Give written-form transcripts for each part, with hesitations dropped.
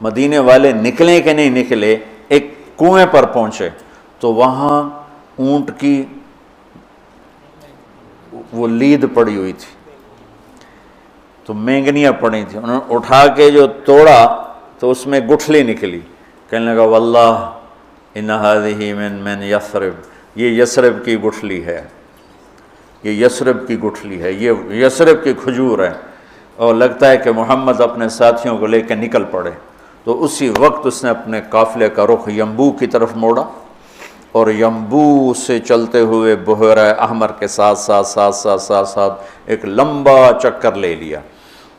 مدینے والے نکلیں کہ نہیں نکلے، ایک کنویں پر پہنچے تو وہاں اونٹ کی وہ لید پڑی ہوئی تھی، تو مینگنیاں پڑی تھیں، انہوں نے اٹھا کے جو توڑا تو اس میں گٹھلی نکلی، کہنے لگا واللہ ان ہذہ من یثرب، یہ یثرب کی گٹھلی ہے، یہ یثرب کی گٹھلی ہے، یہ یثرب کی کھجور ہے، اور لگتا ہے کہ محمد اپنے ساتھیوں کو لے کے نکل پڑے۔ تو اسی وقت اس نے اپنے قافلے کا رخ ینبوع کی طرف موڑا، اور ینبوع سے چلتے ہوئے بحیرہ احمر کے ساتھ ایک لمبا چکر لے لیا۔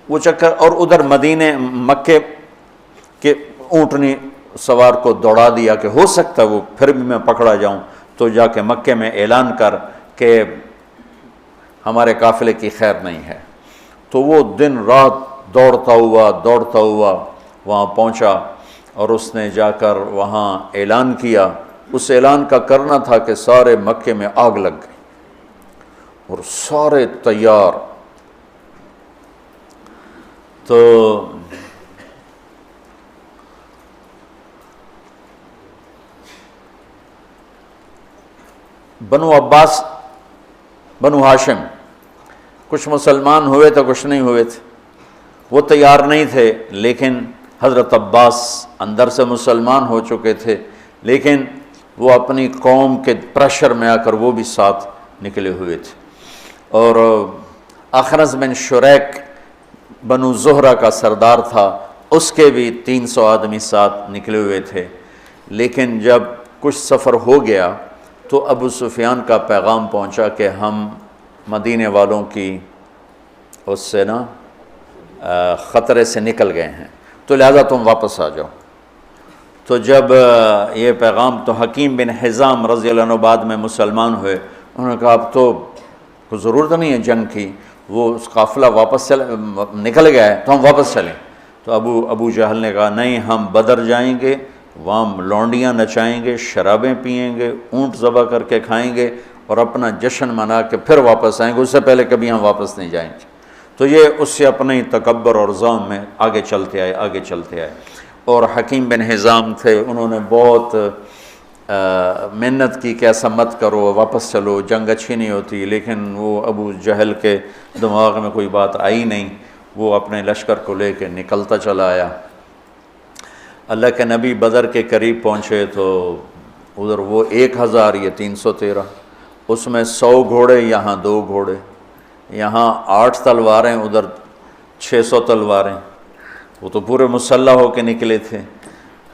وہ چکر، اور ادھر مدینے مکے کے اونٹنی سوار کو دوڑا دیا کہ ہو سکتا ہے وہ پھر بھی میں پکڑا جاؤں، تو جا کے مکے میں اعلان کر کہ ہمارے قافلے کی خیر نہیں ہے۔ تو وہ دن رات دوڑتا ہوا وہاں پہنچا، اور اس نے جا کر وہاں اعلان کیا۔ اس اعلان کا کرنا تھا کہ سارے مکے میں آگ لگ گئی اور سارے تیار۔ تو بنو عباس، بنو ہاشم، کچھ مسلمان ہوئے تھے کچھ نہیں ہوئے تھے، وہ تیار نہیں تھے، لیکن حضرت عباس اندر سے مسلمان ہو چکے تھے، لیکن وہ اپنی قوم کے پریشر میں آ کر وہ بھی ساتھ نکلے ہوئے تھے۔ اور اخنس بن شریک بنو زہرہ کا سردار تھا، اس کے بھی 300 آدمی ساتھ نکلے ہوئے تھے۔ لیکن جب کچھ سفر ہو گیا تو ابو سفیان کا پیغام پہنچا کہ ہم مدینے والوں کی اس سے خطرے سے نکل گئے ہیں، تو لہذا تم واپس آ جاؤ۔ تو جب یہ پیغام، تو حکیم بن حزام رضی اللہ عنہ بعد میں مسلمان ہوئے، انہوں نے کہا اب تو کوئی ضرورت نہیں ہے جنگ کی، وہ اس قافلہ واپس نکل گیا ہے تو ہم واپس چلیں۔ تو ابو جہل نے کہا نہیں، ہم بدر جائیں گے، وہاں لونڈیاں نچائیں گے، شرابیں پئیں گے، اونٹ ذبح کر کے کھائیں گے، اور اپنا جشن منا کے پھر واپس آئیں گے، اس سے پہلے کبھی ہم واپس نہیں جائیں گے۔ تو یہ اس سے اپنے تکبر اور ظلم میں آگے چلتے آئے۔ اور حکیم بن حزام تھے، انہوں نے بہت محنت کی کہ ایسا مت کرو، واپس چلو، جنگ اچھی نہیں ہوتی، لیکن وہ ابو جہل کے دماغ میں کوئی بات آئی نہیں، وہ اپنے لشکر کو لے کے نکلتا چلا آیا۔ اللہ کے نبی بدر کے قریب پہنچے تو ادھر وہ 1000، یہ 313، اس میں 100 گھوڑے، یہاں 2 گھوڑے، یہاں 8 تلواریں، ادھر 600 تلواریں، وہ تو پورے مسلح ہو کے نکلے تھے۔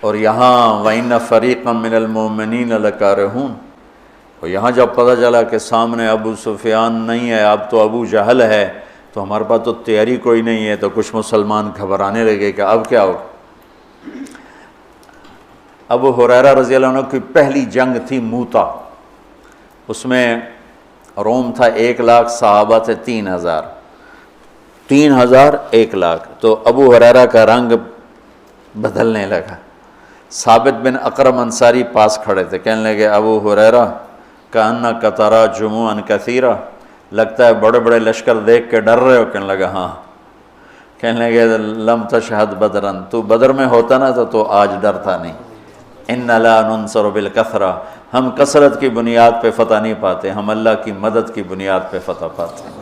اور یہاں وَإِنَّ فَرِيقًا مِّنَ الْمُؤْمِنِينَ لَكَارِهُونَ، اور یہاں جب پتہ چلا کہ سامنے ابو سفیان نہیں ہے، اب تو ابو جہل ہے، تو ہمارے پاس تو تیاری کوئی نہیں ہے، تو کچھ مسلمان گھبرانے لگے کہ اب کیا ہو۔ ابو ہریرہ رضی اللہ عنہ کی پہلی جنگ تھی موتا، اس میں روم تھا 1,00,000، صحابہ تھے 3,000، 1,00,000 تو ابو ہریرہ کا رنگ بدلنے لگا۔ ثابت بن اقرم انصاری پاس کھڑے تھے، کہنے لگے ابو ہریرہ کأنک تری جموعا کثیرا، لگتا ہے بڑے بڑے لشکر دیکھ کے ڈر رہے ہو۔ کہنے لگا ہاں۔ کہنے لگے لم تشہد بدرا، تو بدر میں ہوتا نا تو آج ڈرتا نہیں۔ ان لا ننصر بالکثرہ، ہم کثرت کی بنیاد پہ فتح نہیں پاتے، ہم اللہ کی مدد کی بنیاد پہ فتح پاتے ہیں۔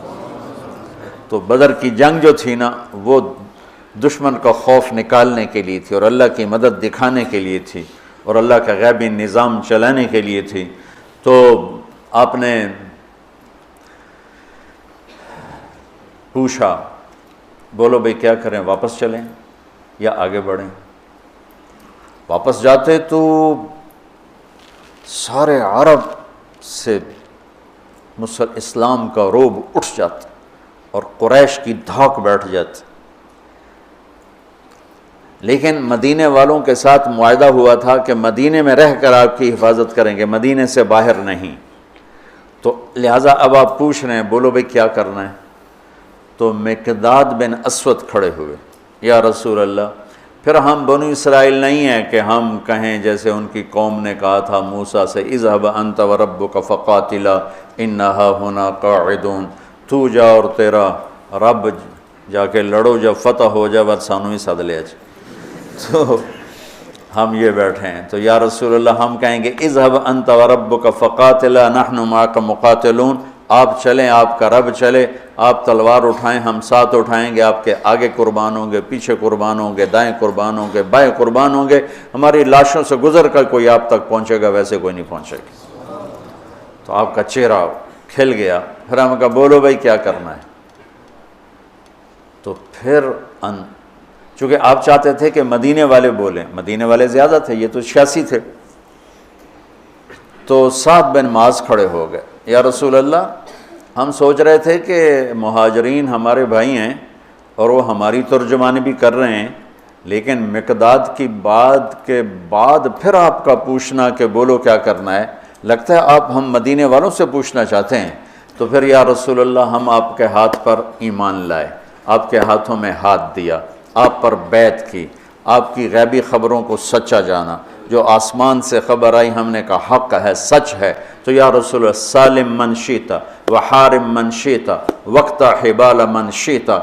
تو بدر کی جنگ جو تھی نا، وہ دشمن کا خوف نکالنے کے لیے تھی، اور اللہ کی مدد دکھانے کے لیے تھی، اور اللہ کا غیبی نظام چلانے کے لیے تھی۔ تو آپ نے پوچھا، بولو بھئی کیا کریں، واپس چلیں یا آگے بڑھیں؟ واپس جاتے تو سارے عرب سے اسلام کا رعب اٹھ جاتا اور قریش کی دھاک بیٹھ جاتی، لیکن مدینے والوں کے ساتھ معاہدہ ہوا تھا کہ مدینے میں رہ کر آپ کی حفاظت کریں گے، مدینے سے باہر نہیں۔ تو لہٰذا اب آپ پوچھ رہے ہیں بولو بھئی کیا کرنا ہے؟ تو مقداد بن اسود کھڑے ہوئے، یا رسول اللہ، پھر ہم بنو اسرائیل نہیں ہیں کہ ہم کہیں جیسے ان کی قوم نے کہا تھا موسیٰ سے اذهب انت وربک فقاتلا انا ہاہنا قاعدون، تو جا اور تیرا رب جا کے لڑو، جب فتح ہو جائے بس سانو ہی سد لیا جائے۔ تو ہم یہ بیٹھے ہیں، تو یا رسول اللہ ہم کہیں گے اذهب انت وربک فقاتلا نحن معک مقاتلون، آپ چلیں، آپ کا رب چلے، آپ تلوار اٹھائیں، ہم ساتھ اٹھائیں گے، آپ کے آگے قربان ہوں گے، پیچھے قربان ہوں گے، دائیں قربان ہوں گے، بائیں قربان ہوں گے، ہماری لاشوں سے گزر کر کوئی آپ تک پہنچے گا، ویسے کوئی نہیں پہنچے گا۔ تو آپ کا چہرہ کھل گیا، پھر ہم کہا بولو بھائی کیا کرنا ہے؟ تو پھر چونکہ آپ چاہتے تھے کہ مدینے والے بولیں، مدینے والے زیادہ تھے، یہ تو 86 تھے، تو سعد بن معاذ کھڑے ہو گئے، یا رسول اللہ ہم سوچ رہے تھے کہ مہاجرین ہمارے بھائی ہیں اور وہ ہماری ترجمانی بھی کر رہے ہیں، لیکن مقداد کی بات کے بعد پھر آپ کا پوچھنا کہ بولو کیا کرنا ہے، لگتا ہے آپ ہم مدینے والوں سے پوچھنا چاہتے ہیں۔ تو پھر یا رسول اللہ ہم آپ کے ہاتھ پر ایمان لائے، آپ کے ہاتھوں میں ہاتھ دیا، آپ پر بیعت کی، آپ کی غیبی خبروں کو سچا جانا، جو آسمان سے خبر آئی ہم نے کہا حق ہے، سچ ہے، تو یا رسول اللہ سالم من شیتا وحارم من شیتا وقتا حبال من شیتا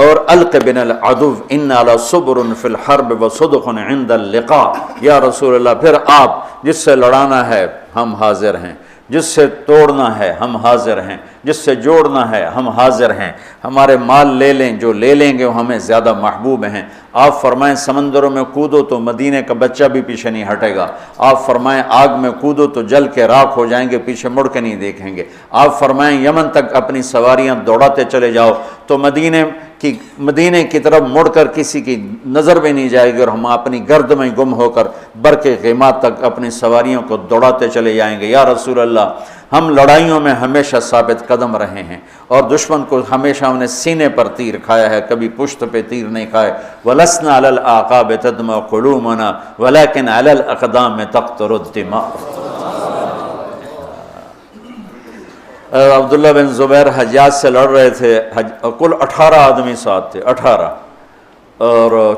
اور الق بن العدو انا لصبر فی الحرب وصدق عند اللقاء، یا رسول اللہ پھر آپ جس سے لڑانا ہے ہم حاضر ہیں، جس سے توڑنا ہے ہم حاضر ہیں، جس سے جوڑنا ہے ہم حاضر ہیں، ہمارے مال لے لیں، جو لے لیں گے وہ ہمیں زیادہ محبوب ہیں، آپ فرمائیں سمندروں میں کودو تو مدینے کا بچہ بھی پیچھے نہیں ہٹے گا، آپ فرمائیں آگ میں کودو تو جل کے راکھ ہو جائیں گے، پیچھے مڑ کے نہیں دیکھیں گے، آپ فرمائیں یمن تک اپنی سواریاں دوڑاتے چلے جاؤ تو مدینے کی طرف مڑ کر کسی کی نظر بھی نہیں جائے گی، اور ہم اپنی گرد میں گم ہو کر برق غیمات تک اپنی سواریوں کو دوڑاتے چلے جائیں گے، یا رسول اللہ ہم لڑائیوں میں ہمیشہ ثابت قدم رہے ہیں اور دشمن کو ہمیشہ ہم نے سینے پر تیر کھایا ہے، کبھی پشت پہ تیر نہیں کھائے، وَلَسْنَا عَلَى الْأَعْقَابِ تَدْمَعُ قُلُوبُنَا وَلَكِنْ عَلَى الْأَقْدَامِ تَقْطُرُ الدِّمَاءُ۔ عبداللہ بن زبیر حجاج سے لڑ رہے تھے، کل 18 آدمی ساتھ تھے، 18، اور